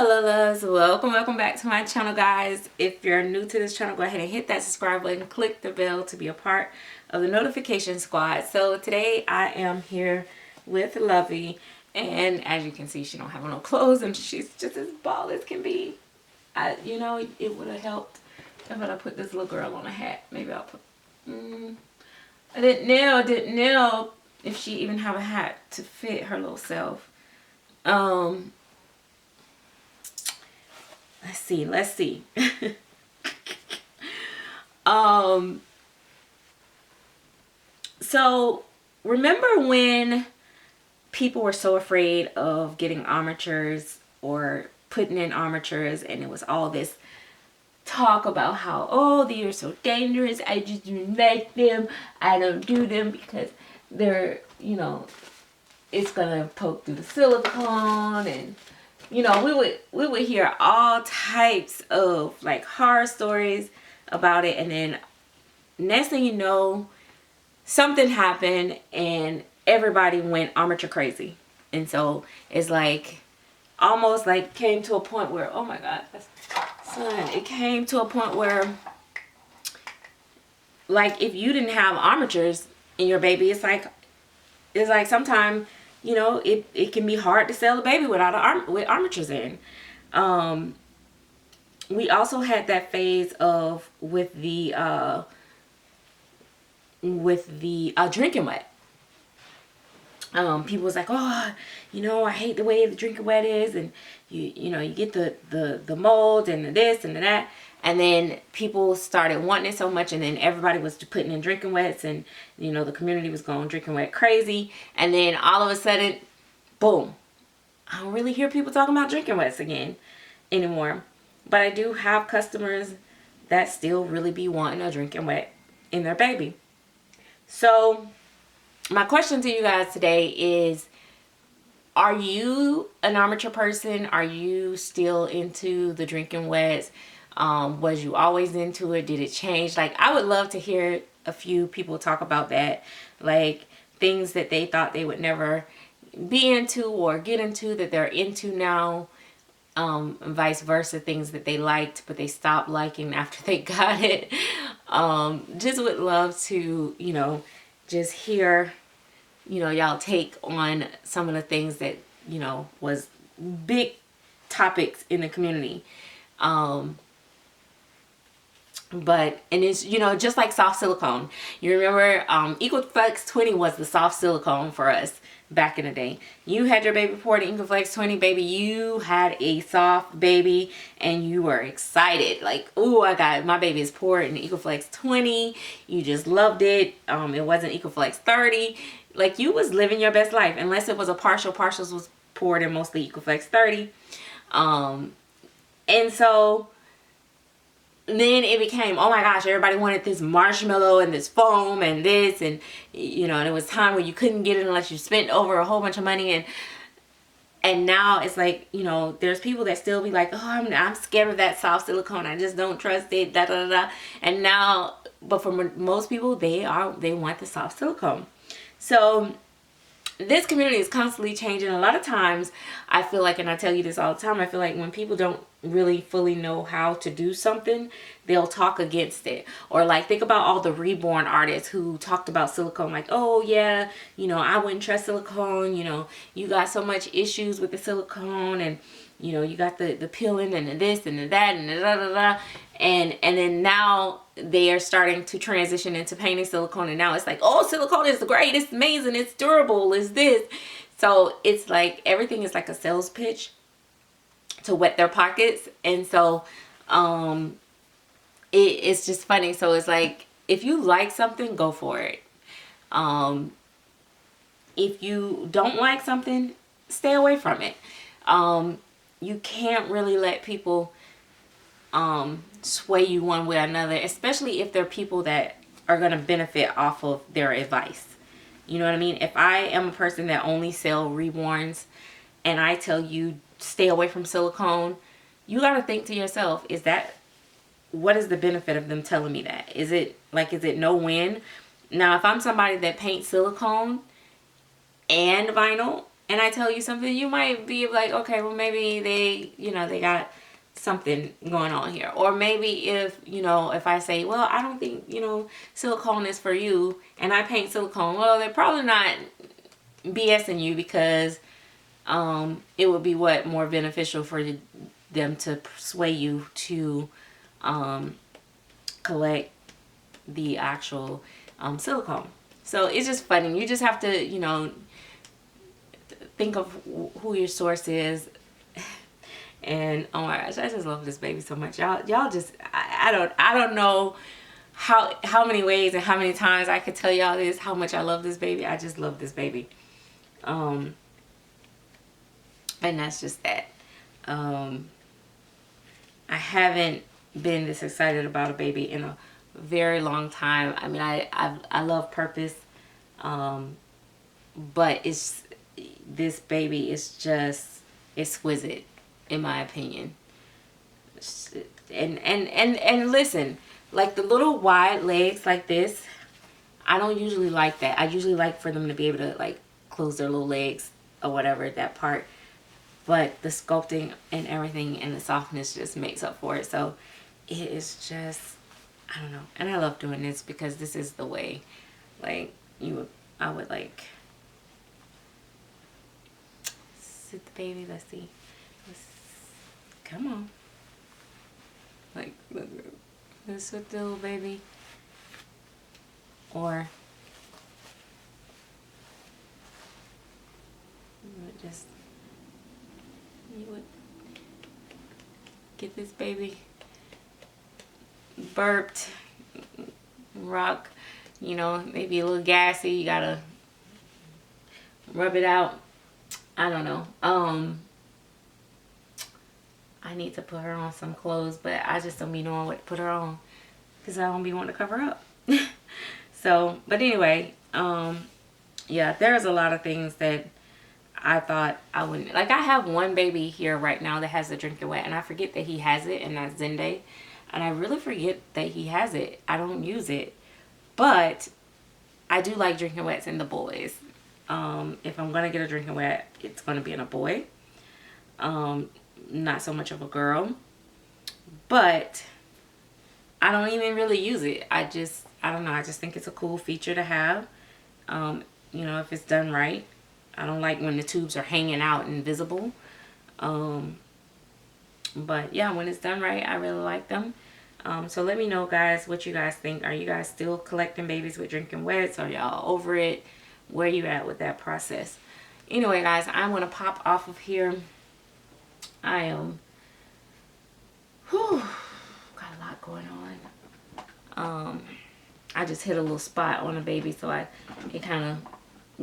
Hello loves, welcome back to my channel, guys. If you're new to this channel, go ahead and hit that subscribe button, click the bell to be a part of the notification squad. So today I am here with Lovey, and as you can see, she don't have no clothes and she's just as bald as can be. You know, it would have helped if I put this little girl on a hat. Maybe I'll put I didn't know if she even have a hat to fit her little self. Let's see. So remember when people were so afraid of getting armatures or putting in armatures, and it was all this talk about how, oh, they are so dangerous, I just don't like them, I don't do them because they're, you know, it's gonna poke through the silicone, and you know, we would hear all types of like horror stories about it, and then next thing you know, something happened and everybody went armature crazy. And so it's like almost like came to a point where, oh my God, son, it came to a point where like if you didn't have armatures in your baby, it's like sometimes, you know, it can be hard to sell a baby without with armatures in. We also had that phase of with the drinking wet. People was like, oh, you know, I hate the way the drinking wet is, and you know, you get the mold and the this and the that. And then people started wanting it so much, and then everybody was putting in drinking wets, and you know, the community was going drinking wet crazy. And then all of a sudden, boom, I don't really hear people talking about drinking wets again anymore. But I do have customers that still really be wanting a drinking wet in their baby. So my question to you guys today is, are you an armature person? Are you still into the drinking wets? Was you always into it? Did it change? Like, I would love to hear a few people talk about that, like things that they thought they would never be into or get into that they're into now, and vice versa, things that they liked but they stopped liking after they got it. Just would love to, you know, just hear, you know, y'all take on some of the things that, you know, was big topics in the community. But, and it's, you know, just like soft silicone. You remember EcoFlex 20 was the soft silicone for us back in the day. You had your baby poured in EcoFlex 20, baby. You had a soft baby and you were excited. Like, ooh, I got, my baby is poured in EcoFlex 20. You just loved it. It wasn't EcoFlex 30. Like, you was living your best life, unless it was a partial. Partials was poured in mostly EcoFlex 30. And so then it became, oh my gosh, everybody wanted this marshmallow and this foam and this, and you know, and it was time where you couldn't get it unless you spent over a whole bunch of money. And now it's like, you know, there's people that still be like, oh, I'm scared of that soft silicone, I just don't trust it, da da da. And now, but for most people, they want the soft silicone. So this community is constantly changing. A lot of times I feel like, and I tell you this all the time, I feel like when people don't really fully know how to do something, they'll talk against it. Or like, think about all the reborn artists who talked about silicone, like, oh yeah, you know, I wouldn't trust silicone, you know, you got so much issues with the silicone, and you know, you got the peeling and the this and the that and the da da da. And then now they are starting to transition into painting silicone, and now it's like, oh, silicone is great, it's amazing, it's durable, it's this. So it's like everything is like a sales pitch to wet their pockets. And so it's just funny. So it's like, if you like something, go for it. If you don't like something, stay away from it. You can't really let people sway you one way or another, especially if they're people that are going to benefit off of their advice. You know what I mean? If I am a person that only sell reborns and I tell you stay away from silicone, you got to think to yourself, what is the benefit of them telling me that? Is it no win? Now, if I'm somebody that paints silicone and vinyl, and I tell you something, you might be like, okay, well, maybe they, you know, they got something going on here. Or maybe if, you know, if I say, well, I don't think, you know, silicone is for you, and I paint silicone, well, they're probably not BSing you, because it would be what more beneficial for them to sway you to collect the actual silicone. So it's just funny. You just have to, you know, think of who your source is. And oh my gosh, I just love this baby so much. Y'all just, I don't know how many ways and how many times I could tell y'all this, how much I love this baby. I just love this baby. And that's just that. I haven't been this excited about a baby in a very long time. I mean, I love Purpose, but this baby is just exquisite, in my opinion. And listen, like the little wide legs like this, I don't usually like that. I usually like for them to be able to like close their little legs or whatever, that part. But the sculpting and everything and the softness just makes up for it. So it is just, I don't know. And I love doing this because this is the way, like, I would like sit the baby. Let's see. Come on. Like, let's sit the little baby. Or you would get this baby burped, rock, you know, maybe a little gassy, you gotta rub it out. I don't know. I need to put her on some clothes, but I just don't be knowing what to put her on because I don't be wanting to cover her up. So, but anyway, yeah, there's a lot of things that I thought I wouldn't. Like, I have one baby here right now that has the drinking wet, and I forget that he has it, and that's Zende. And I really forget that he has it. I don't use it. But I do like drinking wets in the boys. If I'm going to get a drinking wet, it's going to be in a boy. Not so much of a girl. But I don't even really use it. I don't know. I just think it's a cool feature to have. You know, if it's done right. I don't like when the tubes are hanging out and visible. But yeah, when it's done right, I really like them. So let me know, guys, what you guys think. Are you guys still collecting babies with drinking wets? Are y'all over it? Where you at with that process? Anyway, guys, I'm going to pop off of here. I am got a lot going on. I just hit a little spot on a baby, so it kind of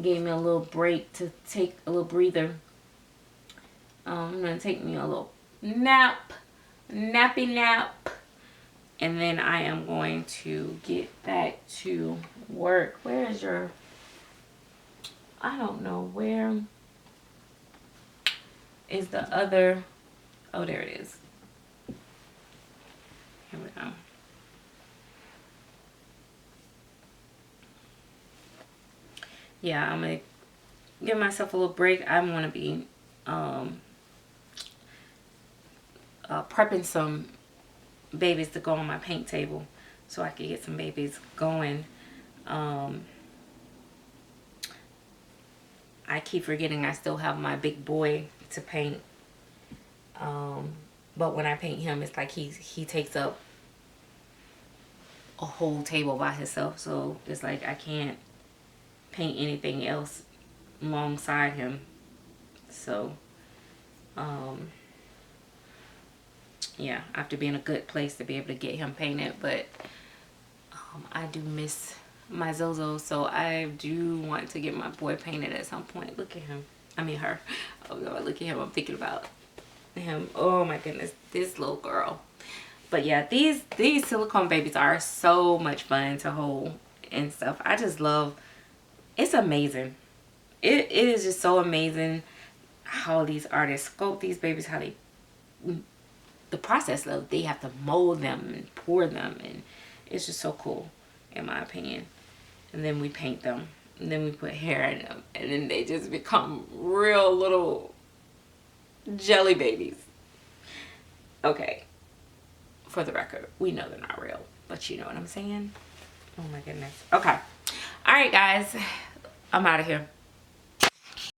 gave me a little break to take a little breather. I'm going to take me a little nappy nap. And then I am going to get back to work. Where is your, I don't know, where is the other, oh, there it is. Here we go. Yeah, I'm going to give myself a little break. I'm going to be prepping some babies to go on my paint table so I can get some babies going. I keep forgetting I still have my big boy to paint. But when I paint him, it's like he takes up a whole table by himself. So it's like I can't paint anything else alongside him. So yeah, I have to be in a good place to be able to get him painted. But I do miss my Zozo, so I do want to get my boy painted at some point. Look at him. I mean her. Oh God, look at him. I'm thinking about him. Oh my goodness, this little girl. But yeah, these silicone babies are so much fun to hold and stuff. I just love, it's amazing. It is just so amazing how these artists sculpt these babies, how they, the process of, they have to mold them and pour them, and it's just so cool in my opinion. And then we paint them. And then we put hair in them. And then they just become real little jelly babies. Okay. For the record, we know they're not real. But you know what I'm saying? Oh my goodness. Okay. All right, guys. I'm out of here.